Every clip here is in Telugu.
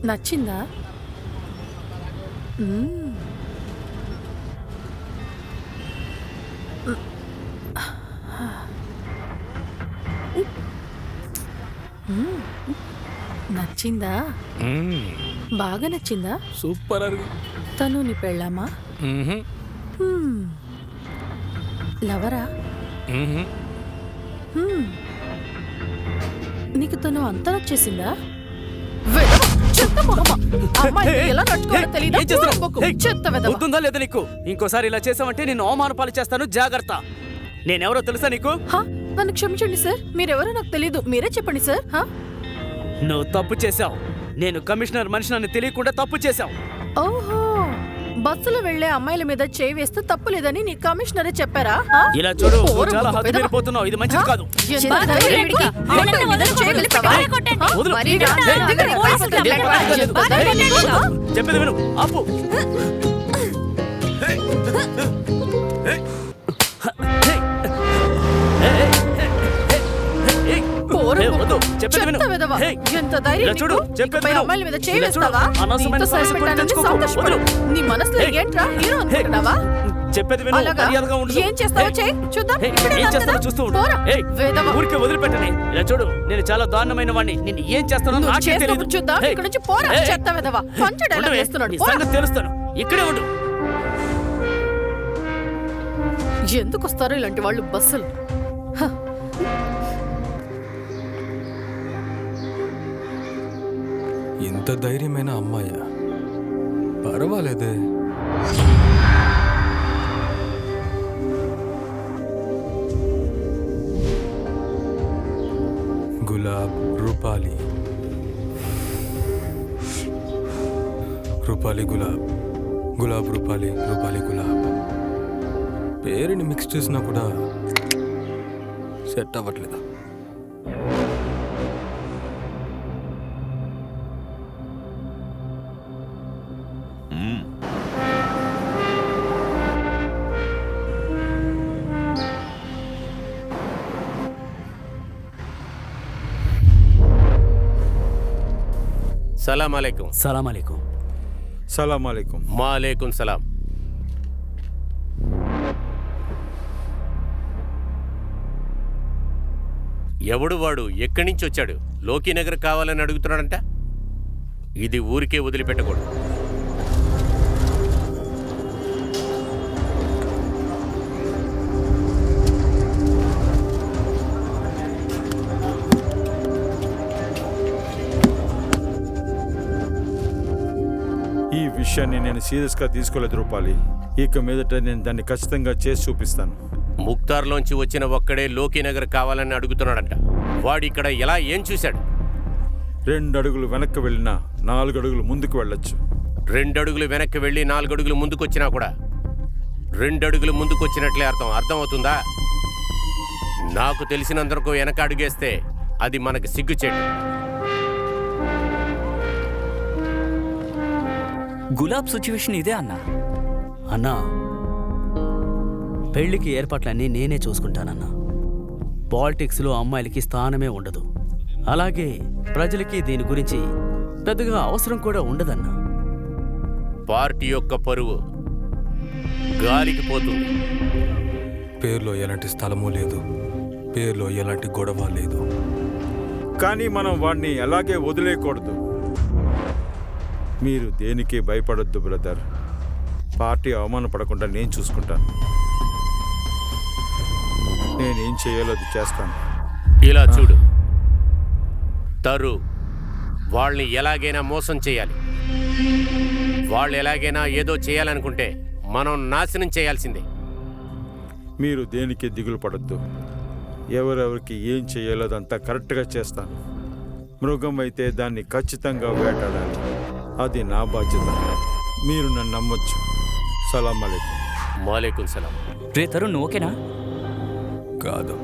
నచ్చిందా? నచ్చిందా? బాగా నచ్చిందా? సూపర్. తను నీ పెళ్ళామా? లవరా? నీకు తను అంతా నచ్చేసిందా? గుర్తుందా లేదా నీకు? ఇంకోసారి ఇలా చేసావంటే నేను అవమానపాలు చేస్తాను, జాగ్రత్త. నేనెవరో తెలుసా నీకు? నన్ను క్షమించండి సార్, మీరెవరో నాకు తెలియదు, మీరే చెప్పండి సార్. నువ్వు తప్పు చేశావు. నేను కమిషనర్ మనిషిని తెలియకుండా తప్పు చేశావు. ఓహో, బస్సులో వెళ్లే అమ్మాయిల మీద చేయి వేస్తే తప్పు లేదని నీ కమిషనరే చెప్పారా? ఇలా చూడు, చాలా హద్దు మీరిపోతున్నావు. ఇది మంచిది కాదు. చెప్పేది విను, ఆపు. ఎంత ధైర్యం నీకు? ఇకపై అమ్మాయిల మీద చేయి వేస్తావా? నీతో సరిపెట్టానని సంతోషపడు. నీ మనసులో ఏంట్రా హీరో అనుకుంటున్నావా? చెప్పేది విను, మర్యాదగా ఉండు. ఏం చేస్తావో చెయ్యి, చూద్దాం. ఏం చేస్తావో చూస్తూ ఉండు. ఊరికే వదిలిపెట్టని. ఇలా చూడు, నేను చాలా దారుణమైన వాడిని. నేను ఏం చేస్తానో నాకే తెలియదు. చూద్దాం. ఇక్కడ నుంచి పోరా, చెత్త వెధవ. పంచ డైలాగ్ వేస్తున్నాడు. సంగతి తెలుస్తాను. ఇక్కడే ఉండు. ఎందుకు వస్తారో ఇలాంటి వాళ్ళు బస్సులు? ఇంత ధైర్యమైన అమ్మాయ, పర్వాలేదే. గులాబ్, రూపాలి, రూపాలి గులాబ్, గులాబ్ రూపాలి, రూపాలి గులాబ్. పేరుని మిక్స్ చేసినా కూడా సెట్ అవ్వట్లేదా? సలాం అలైకుం. సలాం అలైకుం. సలాం అలైకుం. మాలైకుం సలాం. ఎవడు వాడు? ఎక్కడి నుంచి వచ్చాడు? లోకీనగర్ కావాలని అడుగుతున్నాడంట. ఇది ఊరికే వదిలిపెట్టకూడదు. ఈ విషయాన్ని నేను సీరియస్గా తీసుకోలేదు రూపాలి. ఇక మీదట నేను దాన్ని ఖచ్చితంగా చేసి చూపిస్తాను. ముక్తార్లోంచి వచ్చిన ఒక్కడే లోకీనగర్ కావాలని అడుగుతున్నాడంట. వాడిక్కడ ఎలా ఏం చూశాడు? 2 అడుగులు వెనక్కి వెళ్ళినా 4 అడుగులు ముందుకు వెళ్ళొచ్చు. 2 అడుగులు వెనక్కి వెళ్ళి 4 అడుగులు ముందుకొచ్చినా కూడా 2 అడుగులు ముందుకొచ్చినట్లే అర్థమవుతుందా? నాకు తెలిసినంతవరకు వెనక అడుగేస్తే అది మనకి సిగ్గుచేటు. గులాబ్ సిచ్యువేషన్ ఇదే అన్నా. అన్నా, పెళ్లికి ఏర్పాట్లన్నీ నేనే చూసుకుంటానన్నా. పాలిటిక్స్లో అమ్మాయిలకి స్థానమే ఉండదు. అలాగే ప్రజలకి దీని గురించి పెద్దగా అవసరం కూడా ఉండదన్నా. పార్టీ యొక్క పరువు గాలికి పోతుంది. పేరులో ఎలాంటి స్థలమూ లేదు, పేరులో ఎలాంటి గొడవ లేదు. కానీ మనం వాడిని అలాగే వదిలేయకూడదు. మీరు దేనికి భయపడొద్దు బ్రదర్. పార్టీ అవమానపడకుండా నేను చూసుకుంటాను. నేనేం చేయాలో అది చేస్తాను. ఇలా చూడు తరు, వాళ్ళని ఎలాగైనా మోసం చేయాలి. వాళ్ళు ఎలాగైనా ఏదో చేయాలనుకుంటే మనం నాశనం చేయాల్సిందే. మీరు దేనికి దిగులు పడొద్దు. ఎవరెవరికి ఏం చేయాలో అదంతా కరెక్ట్గా చేస్తాను. మృగం అయితే దాన్ని ఖచ్చితంగా వేటాడాలి. అది నా బాధ్యత. మీరు నన్ను నమ్మొచ్చు. సలాం అలైకుం. మాలైకుం సలాం. రే తరుణ్, ఓకేనా? కాదు,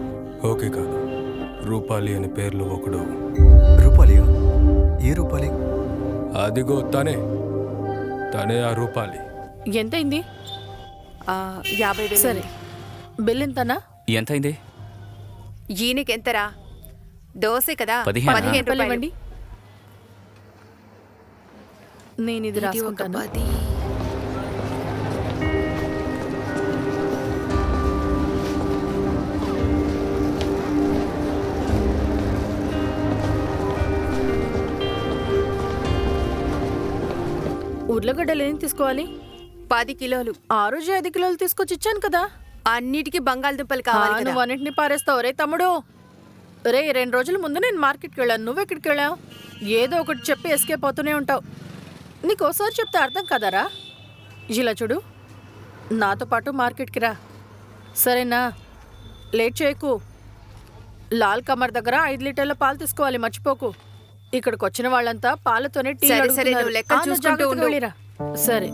ఓకే కాదు. రూపాలి అనే పేర్లు ఒకడు. రూపాలి? ఏ రూపాలి? అదిగో తనే ఆ రూపాలి. ఎంతైంది? 50,000. సరే, బిల్ ఎంతనా? ఎంతైంది? ఈయనకెంతరా? దోసే కదా 15. 15 రూపాయలు రూపాయలు ఇవ్వండి. నేను ఇది ఇది ఒక రాసుకుంటాను. 10. ఉర్లగడ్డలు ఏం తీసుకోవాలి? 10 కిలోలు. ఆ రోజు 5 కిలోలు తీసుకొచ్చి ఇచ్చాను కదా. అన్నిటికీ బంగాళదుంపలు కావాలి కదా. నువ్వు అన్నింటినీ పారేస్తావు రే తమ్ముడు. రే 2 రోజుల ముందు నేను మార్కెట్కి వెళ్ళాను, నువ్వెక్కడికి వెళ్ళావు? ఏదో ఒకటి చెప్పి ఎస్కేప్ అవుతూనే ఉంటావు. నీకు ఒకసారి చెప్తే అర్థం కదరా? ఇలా చూడు, నాతో పాటు మార్కెట్కి రా, సరేనా? లేట్ చేయకు. లాల్ కమర్ దగ్గర 5 లీటర్ల పాలు తీసుకోవాలి, మర్చిపోకు. ఇక్కడికి వచ్చిన వాళ్ళంతా పాలతోనే టీ సరే, అడుగుతున్నారు. నువ్వు లెక్కలు నువ్వు చూసుకుంటూ జాగ్రత్తగా ఉండు. వెళ్ళిరా. సరే.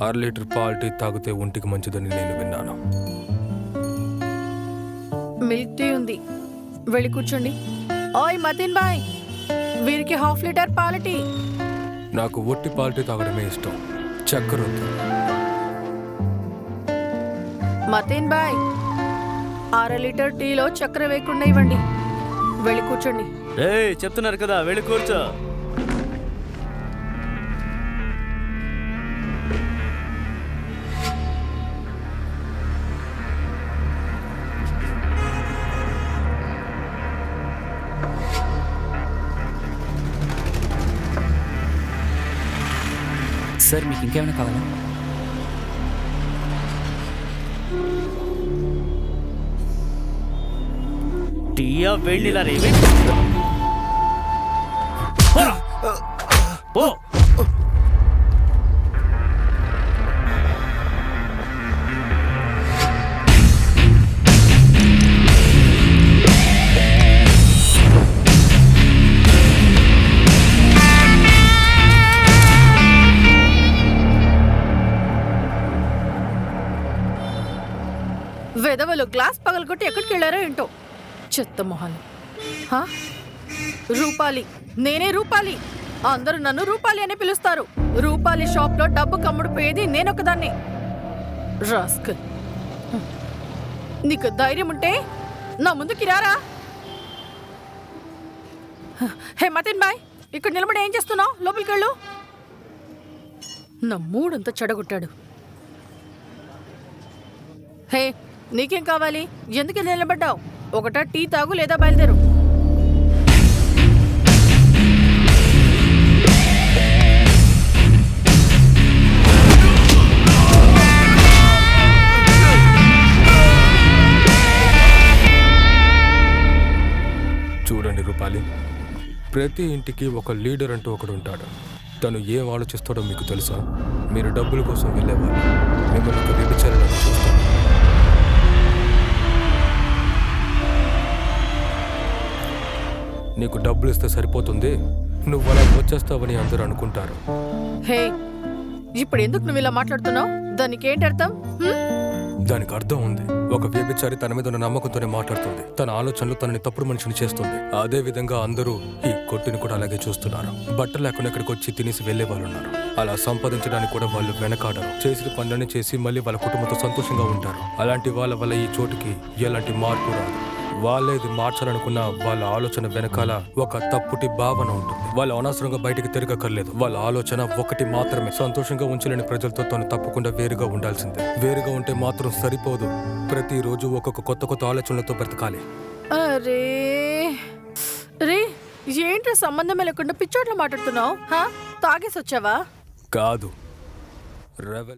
6 లీటర్ పాలు టీ తాగితే ఒంటికి మంచిదని నేను విన్నాను. మిల్క్ టీ ఉంది, వెళ్ళి కూర్చోండి. ఓయ్ మతిన్ బాయ్, వీరికి 1/2 లీటర్ పాల టీ. నాకు ఒట్టి పాలు టీ తాగడమే ఇష్టం, చక్కెర వద్దు. మతిన్ బాయ్, 1/2 లీటర్ టీలో చక్కెర వేయకుండా ఇవ్వండి. వెళ్ళి కూర్చోండి. చెప్తున్నారు కదా, వెళ్ళి కూర్చో. సార్ మీకు ఇంకేమైనా కావాలా? టీయా వెళ్ళిలా రేవి పో. వెదవలు గ్లాస్ పగలగొట్టి ఎక్కడికి వెళ్ళారో ఏంటో, చెత్త మొహాలు. హా? రూపాలి, నేనే రూపాలి. అందరూ నన్ను రూపాలి అని పిలుస్తారు. రూపాలి షాప్లో డబ్బు కమ్ముడిపోయేది నేనొకదాన్ని. రాస్కల్, నీకు ధైర్యం ఉంటే నా ముందుకి రారా. హే మతిన్ బాయ్, ఇక్కడ నిలబడి ఏం చేస్తున్నావు? లోపలికి వెళ్ళు. నా మూడంతా చెడగొట్టాడు. హే, నీకేం కావాలి? ఎందుకు నిలబడ్డావు? ఒకటా టీ తాగు, లేదా బయలుదేరు. చూడండి రూపాలి, ప్రతి ఇంటికి ఒక లీడర్ అంటూ ఒకడు ఉంటాడు. తను ఏం ఆలోచిస్తాడో మీకు తెలుసా? మీరు డబ్బుల కోసం వెళ్ళేవాళ్ళు, మిమ్మల్ని ఒక వ్యభిచారాన్ని చూస్తారు. నీకు డబ్బులు ఇస్తే సరిపోతుంది, నువ్వు అలా వచ్చేస్తావని అందరూ అనుకుంటారు. హే, ఇప్పుడు ఎందుకు నువ్వు ఇలా మాట్లాడుతున్నావు? దానికి ఏంటి అర్థం? దానికి అర్థం ఉంది. ఒక వ్యభిచారి తన మీద ఉన్న నమ్మకంతోనే మాట్లాడుతుంది. తన ఆలోచనలు తనని తప్పుడు మనిషిని చేస్తుంది. అదే విధంగా అందరూ ఈ కొట్టుని కూడా అలాగే చూస్తున్నారు. బట్టలు లేకుండా ఇక్కడికి వచ్చి తినేసి వెళ్లే వాళ్ళు ఉన్నారు. అలా సంపాదించడానికి కూడా వాళ్ళు వెనకాడరు. చేసిన పనులన్నీ చేసి మళ్ళీ వాళ్ళ కుటుంబంతో సంతోషంగా ఉంటారు. అలాంటి వాళ్ళ వల్ల ఈ చోటుకి ఎలాంటి మార్పు రాదు. వాళ్ళేది మార్చాలనుకున్న వాళ్ళ ఆలోచన వెనకాల ఒక తప్పుటి భావన ఉంటుంది. వాళ్ళు అనవసరంగా బయటికి తిరగక్కర్లేదు. వాళ్ళ ఆలోచన ఒకటి మాత్రమే, సంతోషంగా ఉంచలేని ప్రజలతో తను తప్పకుండా వేరుగా ఉండాల్సిందే. వేరుగా ఉంటే మాత్రం సరిపోదు, ప్రతిరోజు ఒక్కొక్క కొత్త ఆలోచనలతో బ్రతకాలి. అరే రే, ఏంటి సంబంధమే లేకుండా పిచ్చోట్లో మాట్లాడుతున్నావు? తాగేసి వచ్చావా? కాదు, రెవెల్